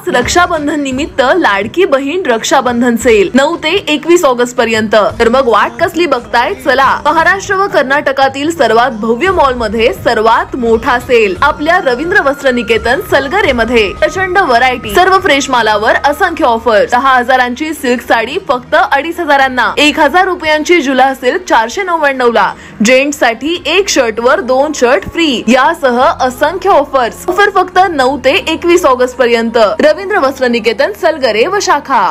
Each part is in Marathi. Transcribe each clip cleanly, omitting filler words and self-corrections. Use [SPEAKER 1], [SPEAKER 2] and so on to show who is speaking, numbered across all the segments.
[SPEAKER 1] खास रक्षाबंधन निमित्त लाडकी बहीण रक्षाबंधन सेल 9 ते 21 ऑगस्ट पर्यंत। तर मग वाट कसली बघताय, चला महाराष्ट्र व कर्नाटकातील सर्वात भव्य मॉल मध्ये सर्वात मोठा सेल आपल्या रवींद्र वस्त्र निकेतन सलगरे मध्ये। प्रचंड व्हरायटी, सर्व फ्रेश मालावर असंख्य ऑफर। 10,000ची सिल्क साडी फक्त 2,500 1,000 रुपयांची जुला सिल्क 499 ला। जेंट्स साठी एक शर्ट वर 2 शर्ट फ्री यासह असंख्य ऑफर्स। ऑफर फक्त 9 ते 21 ऑगस्ट पर्यंत। रवींद्र वस्त्र निकेतन सलगरे व शाखा।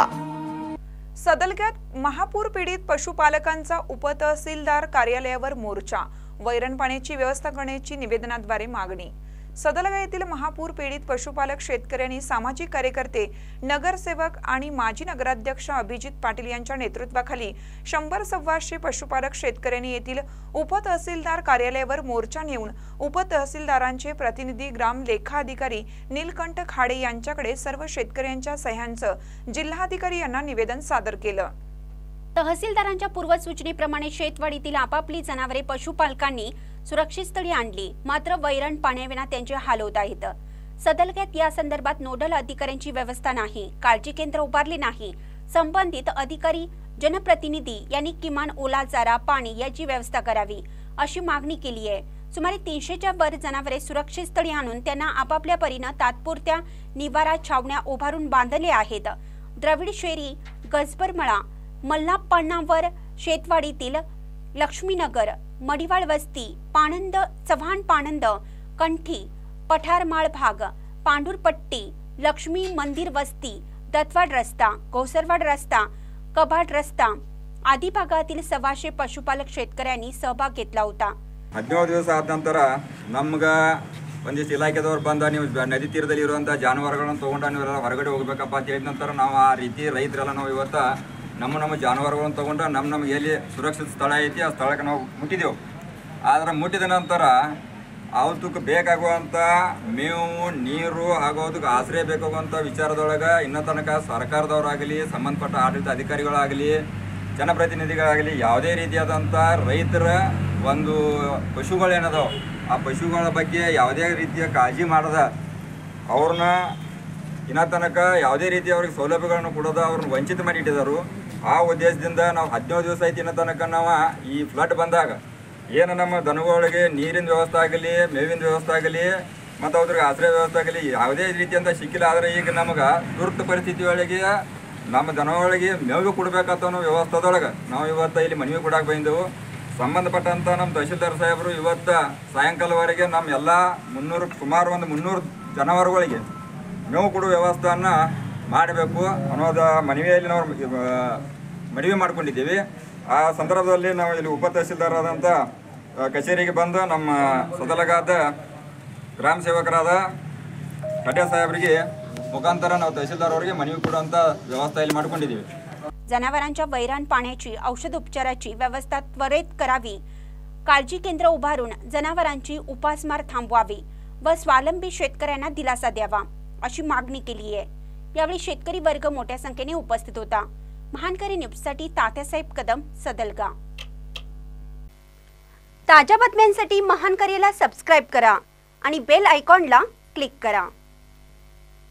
[SPEAKER 2] सदलग्यात महापूर पीडित पशुपालकांचा उपतहसीलदार कार्यालयावर मोर्चा। वैरण पाण्याची व्यवस्था करण्याची निवेदनाद्वारे मागणी। सदलगा येथील महापूर पीडित पशुपालक शेतकऱ्यांनी सामाजिक कार्यकर्ते, नगरसेवक आणि माजी नगराध्यक्ष अभिजित पाटील यांच्या नेतृत्वाखाली 100-125 पशुपालक शेतकऱ्यांनी येथील उपतहसीलदार कार्यालयावर मोर्चा नेऊन उपतहसीलदारांचे प्रतिनिधी ग्राम लेखा अधिकारी नीलकंठ खाडे यांच्याकडे सर्व शेतकऱ्यांच्या सह्यांचं जिल्हाधिकारी यांना निवेदन सादर केलं।
[SPEAKER 3] तहसीलदारांच्या पूर्वसूचनेप्रमाणे शेतवाडीतील आपापली जनावरे पशुपालकांनी सुरक्षित स्थळी आणली, मात्र वैरण पाण्याविना त्यांचे हाल होत आहेत। सदलग्यात या संदर्भात नोडल अधिकाऱ्यांची व्यवस्था नाही, काळजी केंद्र उभारले नाही। संबंधित अधिकारी, जनप्रतिनिधी यांनी किमान ओला चारा, पाणी याची व्यवस्था करावी अशी मागणी केली आहे। सुमारे 300च्या वर जनावरे सुरक्षित स्थळी आणून त्यांना आपापल्या परीने तात्पुरत्या निवारा छावण्या उभारून बांधले आहेत। द्रविड शेरी, गजबरमळा, मल्लापण्णावर, शेतवाडीतील लक्ष्मीनगर, मडिवाळ वस्ती, पाणंद, चव्हाण पाणंद, कंठी, पठारमाळ भाग, पांढुरपट्टी, लक्ष्मी मंदिर वस्ती, दत्तवाड रस्ता, घोसरवाड रस्ता, कबाड रस्ता आदी भागातील 125 पशुपालक शेतकऱ्यांनी सहभाग घेतला होता।
[SPEAKER 4] 17 ದಿವಸ ಆದ ನಂತರ ನಮಗೆ ಒಂದಿಷ್ಟು ಇಲಾಖೆದವರು ಬಂದ ನೀವು ನದಿ ತೀರದಲ್ಲಿ ಇರುವಂಥ ಜಾನುವಾರುಗಳನ್ನು ತೊಗೊಂಡು ನೀವೆಲ್ಲ ಹೊರಗಡೆ ಹೋಗಬೇಕಪ್ಪ ಅಂತ ಹೇಳಿದ ನಂತರ ನಾವು ಆ ರೀತಿ ರೈತರೆಲ್ಲ ನಾವು ಇವತ್ತು ನಮ್ಮ ಜಾನುವಾರುಗಳನ್ನು ತೊಗೊಂಡು ನಮಗೆ ಎಲ್ಲಿ ಸುರಕ್ಷಿತ ಸ್ಥಳ ಐತಿ ಆ ಸ್ಥಳಕ್ಕೆ ನಾವು ಮುಟ್ಟಿದೆವು। ಆದರೆ ಮುಟ್ಟಿದ ನಂತರ ಅವತ್ತಕ್ಕೆ ಬೇಕಾಗುವಂಥ ಮೇವು, ನೀರು ಹಾಗೂ ಅದಕ್ಕೆ ಆಶ್ರಯ ಬೇಕಾಗುವಂಥ ವಿಚಾರದೊಳಗೆ ಇನ್ನೂ ತನಕ ಸರ್ಕಾರದವರಾಗಲಿ, ಸಂಬಂಧಪಟ್ಟ ಆಡಳಿತ ಅಧಿಕಾರಿಗಳಾಗಲಿ, ಜನಪ್ರತಿನಿಧಿಗಳಾಗಲಿ ಯಾವುದೇ ರೀತಿಯಾದಂಥ ರೈತರ ಒಂದು ಪಶುಗಳೇನದೋ ಆ ಪಶುಗಳ ಬಗ್ಗೆ ಯಾವುದೇ ರೀತಿಯ ಕಾಳಜಿ ಮಾಡದ ಅವ್ರನ್ನ ಇನ್ನೂ ತನಕ ಯಾವುದೇ ರೀತಿ ಅವ್ರಿಗೆ ಸೌಲಭ್ಯಗಳನ್ನು ಕೊಡೋದು ಅವ್ರನ್ನ ವಂಚಿತ ಮಾಡಿಟ್ಟಿದ್ದಾರೆ। ಆ ಉದ್ದೇಶದಿಂದ ನಾವು 17 ದಿವಸ ಆಯ್ತು ಇನ್ನೂ ತನಕ ನಾವು ಈ ಫ್ಲಡ್ ಬಂದಾಗ ಏನು ನಮ್ಮ ದನಗಳಿಗೆ ನೀರಿನ ವ್ಯವಸ್ಥೆ ಆಗಲಿ, ಮೇವಿನ ವ್ಯವಸ್ಥೆ ಆಗಲಿ ಮತ್ತು ಅವ್ರಿಗೆ ಆಶ್ರಯ ವ್ಯವಸ್ಥೆ ಆಗಲಿ ಯಾವುದೇ ರೀತಿಯಂತ ಸಿಕ್ಕಿಲ್ಲ। ಆದರೆ ಈಗ ನಮಗೆ ತುರ್ತು ಪರಿಸ್ಥಿತಿ ಒಳಗೆ ನಮ್ಮ ದನಗಳಿಗೆ ಮೇವು ಕೊಡಬೇಕಂತ ಅನ್ನೋ ವ್ಯವಸ್ಥೆದೊಳಗೆ ನಾವು ಇವತ್ತು ಇಲ್ಲಿ ಮನವಿ ಕೊಡಕ್ಕೆ ಬಂದೆವು। ಸಂಬಂಧಪಟ್ಟಂಥ ನಮ್ಮ ತಹಶೀಲ್ದಾರ್ ಸಾಹೇಬರು ಇವತ್ತು ಸಾಯಂಕಾಲವರೆಗೆ ನಮ್ಮ ಎಲ್ಲ ಸುಮಾರು ಒಂದು 300 ಜಾನುವಾರುಗಳಿಗೆ ಮೇವು ಕೊಡುವ ವ್ಯವಸ್ಥೆಯನ್ನು ಮಾಡಬೇಕು ಅನ್ನೋದು ಮನವಿಯಲ್ಲಿ ನಾವು ಮನವಿ ಮಾಡ್ಕೊಂಡಿದ್ದೀವಿ। ಆ ಸಂದರ್ಭದಲ್ಲಿ ನಾವು ಇಲ್ಲಿ ಉಪ ತಹಸೀಲ್ದಾರಾದಂಥ ಕಚೇರಿಗೆ ಬಂದು ನಮ್ಮ ಸದಲಗಾದ ಗ್ರಾಮ ಸೇವಕರಾದ ಖಡ್ಡೆ ಸಾಹೇಬರಿಗೆ ಮುಖಾಂತರ ನಾವು ತಹसीलदार ಅವರಿಗೆ ಮನವಿ ಕೊಡುವಂಥ ವ್ಯವಸ್ಥೆ ಇಲ್ಲಿ ಮಾಡ್ಕೊಂಡಿದ್ದೀವಿ।
[SPEAKER 3] जनावरांच्या वैरण पाण्याची, औषध उपचाराची व्यवस्था त्वरित करावी, काळजी केंद्र उभारून जनावरांची उपासमार थांबवावी व स्वावलंबी शेतकऱ्यांना दिलासा द्यावा अशी मागणी केली आहे। यावेळी शेतकरी वर्ग मोठ्या संख्येने उपस्थित होता। महानकरी न्यूजसाठी तात्यासाहेब कदम, सदलगा। ताज्या बातम्यांसाठी महानकरीला सबस्क्राइब करा आणि बेल आयकॉनला क्लिक करा।